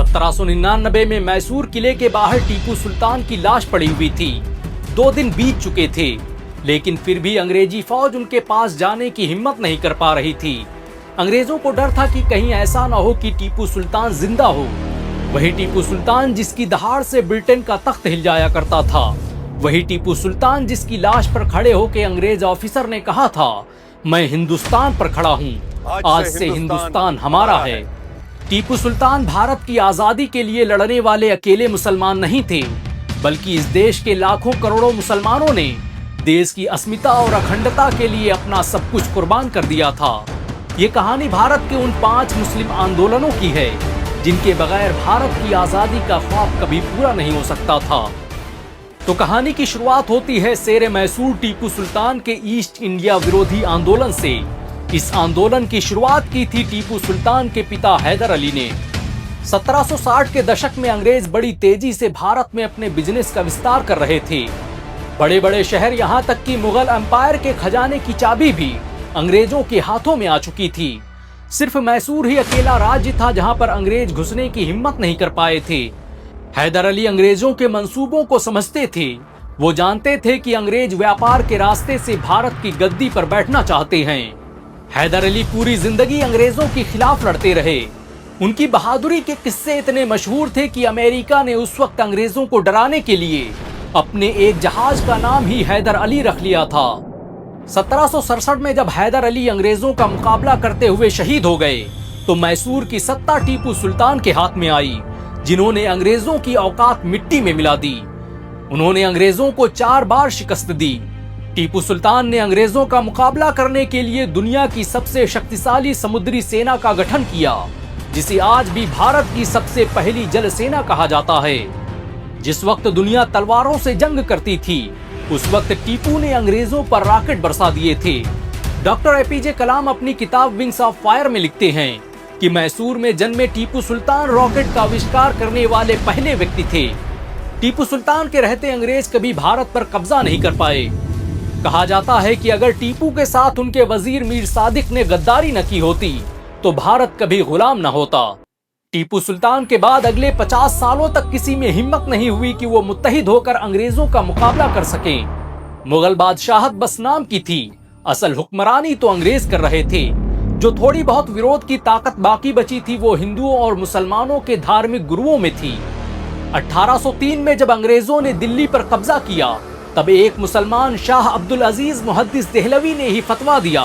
1799 में मैसूर किले के बाहर टीपू सुल्तान की लाश पड़ी हुई थी। 2 दिन बीत चुके थे, लेकिन फिर भी अंग्रेजी फौज उनके पास जाने की हिम्मत नहीं कर पा रही थी। अंग्रेजों को डर था कि कहीं ऐसा न हो कि टीपू सुल्तान जिंदा हो। वही टीपू सुल्तान जिसकी दहाड़ से ब्रिटेन का तख्त हिल जाया करता था, वही टीपू सुल्तान जिसकी लाश पर खड़े होकर अंग्रेज ऑफिसर ने कहा था, मैं हिंदुस्तान पर खड़ा हूँ, आज से हिंदुस्तान हमारा है। टीपू सुल्तान भारत की आजादी के लिए लड़ने वाले अकेले मुसलमान नहीं थे, बल्कि इस देश के लाखों करोड़ों मुसलमानों ने देश की अस्मिता और अखंडता के लिए अपना सब कुछ कुर्बान कर दिया था। ये कहानी भारत के उन 5 मुस्लिम आंदोलनों की है जिनके बगैर भारत की आजादी का ख्वाब कभी पूरा नहीं हो सकता था। तो कहानी की शुरुआत होती है शेर मैसूर टीपू सुल्तान के ईस्ट इंडिया विरोधी आंदोलन से। इस आंदोलन की शुरुआत की थी टीपू सुल्तान के पिता हैदर अली ने। 1760 के दशक में अंग्रेज बड़ी तेजी से भारत में अपने बिजनेस का विस्तार कर रहे थे। बड़े बड़े शहर, यहाँ तक कि मुगल एम्पायर के खजाने की चाबी भी अंग्रेजों के हाथों में आ चुकी थी। सिर्फ मैसूर ही अकेला राज्य था जहाँ पर अंग्रेज घुसने की हिम्मत नहीं कर पाए थे। हैदर अली अंग्रेजों के मंसूबों को समझते थे। वो जानते थे कि अंग्रेज व्यापार के रास्ते से भारत की गद्दी पर बैठना चाहते हैं। हैदर अली पूरी जिंदगी अंग्रेजों के खिलाफ लड़ते रहे। उनकी बहादुरी के किस्से इतने मशहूर थे कि अमेरिका ने उस वक्त अंग्रेजों को डराने के लिए अपने एक जहाज का नाम ही हैदर अली रख लिया था। 1767 में जब हैदर अली अंग्रेजों का मुकाबला करते हुए शहीद हो गए, तो मैसूर की सत्ता टीपू सुल्तान के हाथ में आई, जिन्होंने अंग्रेजों की औकात मिट्टी में मिला दी। उन्होंने अंग्रेजों को 4 बार शिकस्त दी। टीपू सुल्तान ने अंग्रेजों का मुकाबला करने के लिए दुनिया की सबसे शक्तिशाली समुद्री सेना का गठन किया, जिसे आज भी भारत की सबसे पहली जल सेना कहा जाता है। जिस वक्त दुनिया तलवारों से जंग करती थी, उस वक्त टीपू ने अंग्रेजों पर रॉकेट बरसा दिए थे। डॉक्टर एपीजे कलाम अपनी किताब विंग्स ऑफ फायर में लिखते हैं कि मैसूर में जन्मे टीपू सुल्तान रॉकेट का आविष्कार करने वाले पहले व्यक्ति थे। टीपू सुल्तान के रहते अंग्रेज कभी भारत पर कब्जा नहीं कर पाए। कहा जाता है कि अगर टीपू के साथ उनके वजीर मीर सादिक ने गद्दारी न की होती, तो भारत कभी गुलाम न होता। टीपू सुल्तान के बाद अगले 50 सालों तक किसी में हिम्मत नहीं हुई कि वो मुत्तहिद होकर अंग्रेजों का मुकाबला कर सकें। मुगल बादशाहत बस नाम की थी, असल हुक्मरानी तो अंग्रेज कर रहे थे। जो थोड़ी बहुत विरोध की ताकत बाकी बची थी, वो हिंदुओं और मुसलमानों के धार्मिक गुरुओं में थी। 1803 में जब अंग्रेजों ने दिल्ली पर कब्जा किया, तब एक मुसलमान शाह अब्दुल अजीज मुहद्दिस देहलवी ने ही फतवा दिया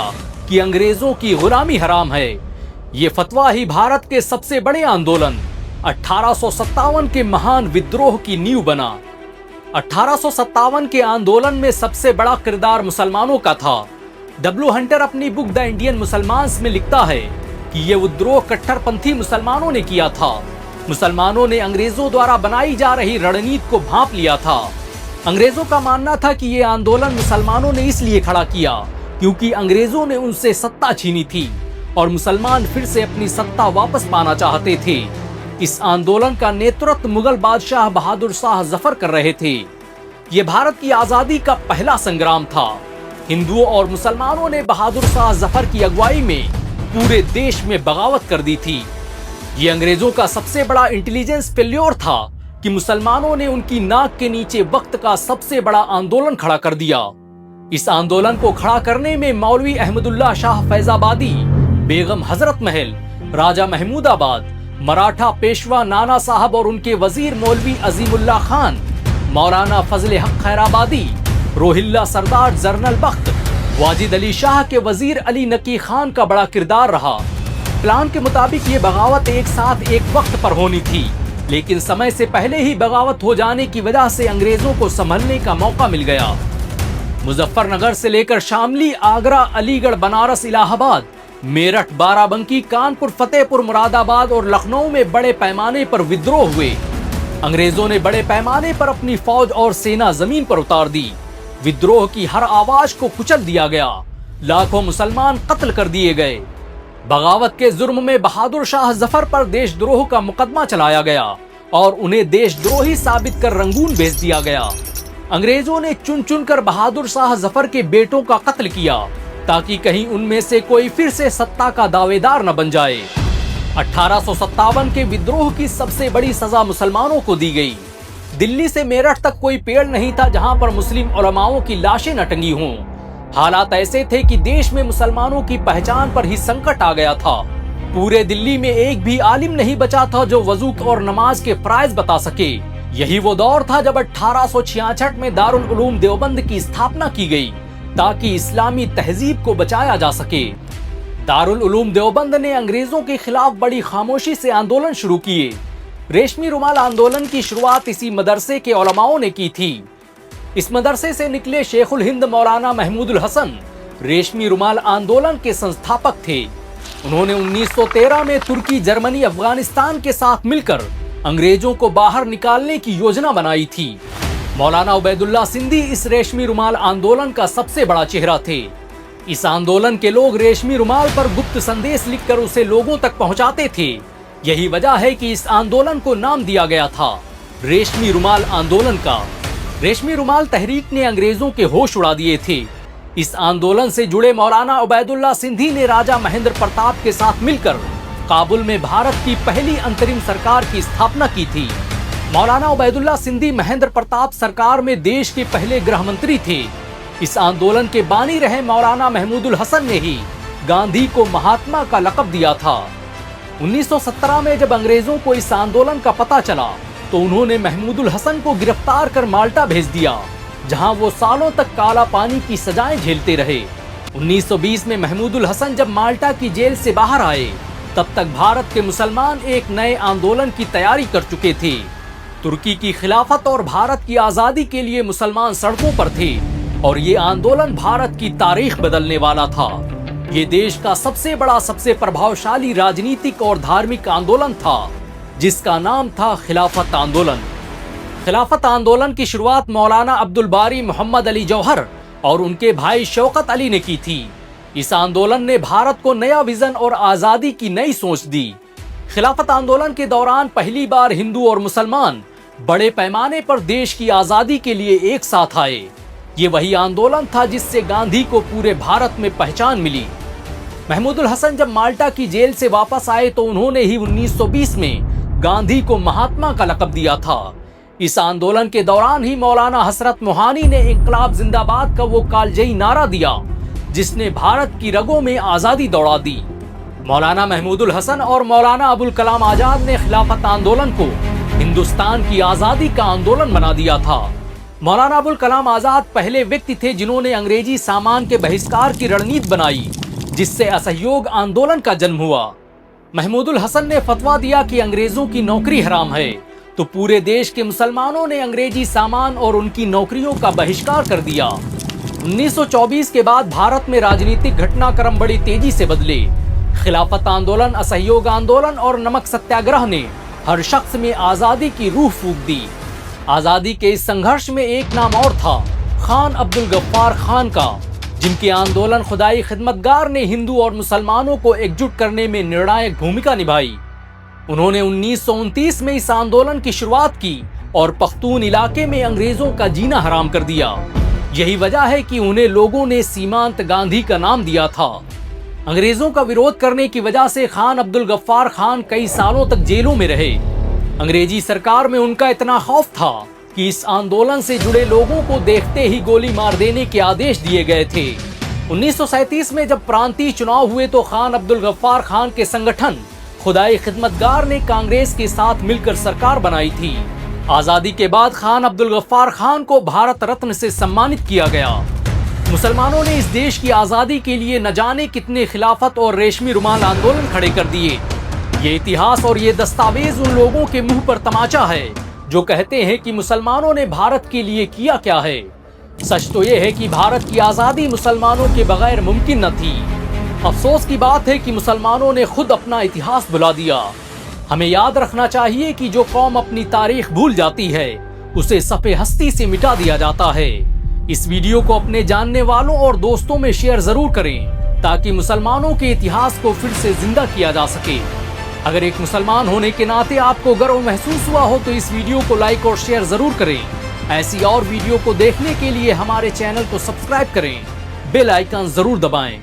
कि अंग्रेजों की गुलामी हराम है। ये फतवा ही भारत के सबसे बड़े आंदोलन 1857 के महान विद्रोह की नींव बना। 1857 के आंदोलन में सबसे बड़ा किरदार मुसलमानों का था। डब्ल्यू हंटर अपनी बुक द इंडियन मुसलमान्स में लिखता है कि ये विद्रोह कट्टरपंथी मुसलमानों ने किया था। मुसलमानों ने अंग्रेजों द्वारा बनाई जा रही रणनीति को भांप लिया था। अंग्रेजों का मानना था कि ये आंदोलन मुसलमानों ने इसलिए खड़ा किया क्योंकि अंग्रेजों ने उनसे सत्ता छीनी थी और मुसलमान फिर से अपनी सत्ता वापस पाना चाहते थे। इस आंदोलन का नेतृत्व मुगल बादशाह बहादुर शाह जफर कर रहे थे। ये भारत की आजादी का पहला संग्राम था। हिंदुओं और मुसलमानों ने बहादुर शाह जफर की अगुवाई में पूरे देश में बगावत कर दी थी। ये अंग्रेजों का सबसे बड़ा इंटेलिजेंस फेल्योर था कि मुसलमानों ने उनकी नाक के नीचे वक्त का सबसे बड़ा आंदोलन खड़ा कर दिया। इस आंदोलन को खड़ा करने में मौलवी अहमदुल्ला शाह फैजाबादी, बेगम हजरत महल, राजा महमूदाबाद, मराठा पेशवा नाना साहब और उनके वजीर मौलवी अजीमुल्ला खान, मौलाना फजले हक खैराबादी, रोहिल्ला सरदार जरनल बख्त, वाजिद अली शाह के वजीर अली नकी खान का बड़ा किरदार रहा। प्लान के मुताबिक ये बगावत एक साथ एक वक्त पर होनी थी, लेकिन समय से पहले ही बगावत हो जाने की वजह से अंग्रेजों को संभलने का मौका मिल गया। मुजफ्फरनगर से लेकर शामली, आगरा, अलीगढ़, बनारस, इलाहाबाद, मेरठ, बाराबंकी, कानपुर, फतेहपुर, मुरादाबाद और लखनऊ में बड़े पैमाने पर विद्रोह हुए। अंग्रेजों ने बड़े पैमाने पर अपनी फौज और सेना जमीन पर उतार दी। विद्रोह की हर आवाज को कुचल दिया गया। लाखों मुसलमान कत्ल कर दिए गए। बगावत के जुर्म में बहादुर शाह जफर पर देशद्रोह का मुकदमा चलाया गया और उन्हें देशद्रोही साबित कर रंगून भेज दिया गया। अंग्रेजों ने चुन चुन कर बहादुर शाह जफर के बेटों का कत्ल किया ताकि कहीं उनमें से कोई फिर से सत्ता का दावेदार न बन जाए। 1857 के विद्रोह की सबसे बड़ी सजा मुसलमानों को दी गई। दिल्ली से मेरठ तक कोई पेड़ नहीं था जहां पर मुस्लिम उलमाओं की लाशें न टंगी हों। हालात ऐसे थे कि देश में मुसलमानों की पहचान पर ही संकट आ गया था। पूरे दिल्ली में एक भी आलिम नहीं बचा था जो वजू और नमाज के फराइज बता सके। यही वो दौर था जब 1866 में दारुल उलूम देवबंद की स्थापना की गई ताकि इस्लामी तहजीब को बचाया जा सके। दारुल उलूम देवबंद ने अंग्रेजों के खिलाफ बड़ी खामोशी से आंदोलन शुरू किए। रेशमी रुमाल आंदोलन की शुरुआत इसी मदरसे के उलमाओं ने की थी। इस मदरसे से निकले शेखुल हिंद मौलाना महमूदुल हसन रेशमी रुमाल आंदोलन के संस्थापक थे। उन्होंने 1913 में तुर्की, जर्मनी, अफगानिस्तान के साथ मिलकर अंग्रेजों को बाहर निकालने की योजना बनाई थी। मौलाना उबैदुल्ला सिंधी इस रेशमी रुमाल आंदोलन का सबसे बड़ा चेहरा थे। इस आंदोलन के लोग रेशमी रुमाल पर गुप्त संदेश लिखकर उसे लोगों तक पहुंचाते थे। यही वजह है कि इस आंदोलन को नाम दिया गया था रेशमी रुमाल आंदोलन का। रेशमी रुमाल तहरीक ने अंग्रेजों के होश उड़ा दिए थे। इस आंदोलन से जुड़े मौलाना उबैदुल्ला सिंधी ने राजा महेंद्र प्रताप के साथ मिलकर काबुल में भारत की पहली अंतरिम सरकार की स्थापना की थी। मौलाना उबैदुल्ला सिंधी महेंद्र प्रताप सरकार में देश के पहले गृह मंत्री थे। इस आंदोलन के बानी रहे मौलाना महमूदुल हसन ने ही गांधी को महात्मा का लक़ब दिया था। 1917 में जब अंग्रेजों को इस आंदोलन का पता चला तो उन्होंने महमूदुल हसन को गिरफ्तार कर माल्टा भेज दिया, जहां वो सालों तक काला पानी की सजाएं झेलते रहे। 1920 में महमूदुल हसन जब माल्टा की जेल से बाहर आए तब तक भारत के मुसलमान एक नए आंदोलन की तैयारी कर चुके थे। तुर्की की खिलाफत और भारत की आजादी के लिए मुसलमान सड़कों पर थे और ये आंदोलन भारत की तारीख बदलने वाला था। ये देश का सबसे बड़ा, सबसे प्रभावशाली राजनीतिक और धार्मिक आंदोलन था जिसका नाम था खिलाफत आंदोलन। खिलाफत आंदोलन की शुरुआत मौलाना अब्दुल बारी मोहम्मद अली जौहर और उनके भाई शौकत अली ने की थी। इस आंदोलन ने भारत को नया विजन और आजादी की नई सोच दी। खिलाफत आंदोलन के दौरान पहली बार हिंदू और मुसलमान बड़े पैमाने पर देश की आजादी के लिए एक साथ आए। ये वही आंदोलन था जिससे गांधी को पूरे भारत में पहचान मिली। महमूदुल हसन जब माल्टा की जेल से वापस आए तो उन्होंने ही 1920 में गांधी को महात्मा का लक़ब दिया था। इस आंदोलन के दौरान ही मौलाना हसरत मोहानी ने इंकलाब जिंदाबाद का वो कालजयी नारा दिया जिसने भारत की रगों में आजादी दौड़ा दी। मौलाना महमूदुल हसन और मौलाना अबुल कलाम आजाद ने खिलाफत आंदोलन को हिंदुस्तान की आजादी का आंदोलन बना दिया था। मौलाना अबुल कलाम आजाद पहले व्यक्ति थे जिन्होंने अंग्रेजी सामान के बहिष्कार की रणनीति बनाई जिससे असहयोग आंदोलन का जन्म हुआ। महमूदुल हसन ने फतवा दिया कि अंग्रेजों की नौकरी हराम है, तो पूरे देश के मुसलमानों ने अंग्रेजी सामान और उनकी नौकरियों का बहिष्कार कर दिया। 1924 के बाद भारत में राजनीतिक घटनाक्रम बड़ी तेजी से बदले। खिलाफत आंदोलन, असहयोग आंदोलन और नमक सत्याग्रह ने हर शख्स में आजादी की रूह फूंक दी। आजादी के इस संघर्ष में एक नाम और था, खान अब्दुल गफ्फार खान का, जिनके आंदोलन खुदाई खिदमतगार ने हिंदू और मुसलमानों को एकजुट करने में निर्णायक भूमिका निभाई। उन्होंने 1929 में इस आंदोलन की शुरुआत की और पख्तून इलाके में अंग्रेजों का जीना हराम कर दिया। यही वजह है कि उन्हें लोगों ने सीमांत गांधी का नाम दिया था। अंग्रेजों का विरोध करने की वजह से खान अब्दुल गफ्फार खान कई सालों तक जेलों में रहे। अंग्रेजी सरकार में उनका इतना खौफ था कि इस आंदोलन से जुड़े लोगों को देखते ही गोली मार देने के आदेश दिए गए थे। 1937 में जब प्रांतीय चुनाव हुए तो खान अब्दुल गफ्फार खान के संगठन खुदाई खिदमतगार ने कांग्रेस के साथ मिलकर सरकार बनाई थी। आजादी के बाद खान अब्दुल गफ्फार खान को भारत रत्न से सम्मानित किया गया। मुसलमानों ने इस देश की आजादी के लिए न जाने कितने खिलाफत और रेशमी रुमाल आंदोलन खड़े कर दिए। ये इतिहास और ये दस्तावेज उन लोगों के मुंह पर तमाचा है जो कहते हैं कि मुसलमानों ने भारत के लिए किया क्या है। सच तो ये है कि भारत की आजादी मुसलमानों के बगैर मुमकिन न थी। अफसोस की बात है कि मुसलमानों ने खुद अपना इतिहास भुला दिया। हमें याद रखना चाहिए कि जो कौम अपनी तारीख भूल जाती है उसे सफ़े हस्ती से मिटा दिया जाता है। इस वीडियो को अपने जानने वालों और दोस्तों में शेयर जरूर करें ताकि मुसलमानों के इतिहास को फिर से जिंदा किया जा सके। अगर एक मुसलमान होने के नाते आपको गर्व महसूस हुआ हो तो इस वीडियो को लाइक और शेयर जरूर करें। ऐसी और वीडियो को देखने के लिए हमारे चैनल को सब्सक्राइब करें, बेल आइकन जरूर दबाएं।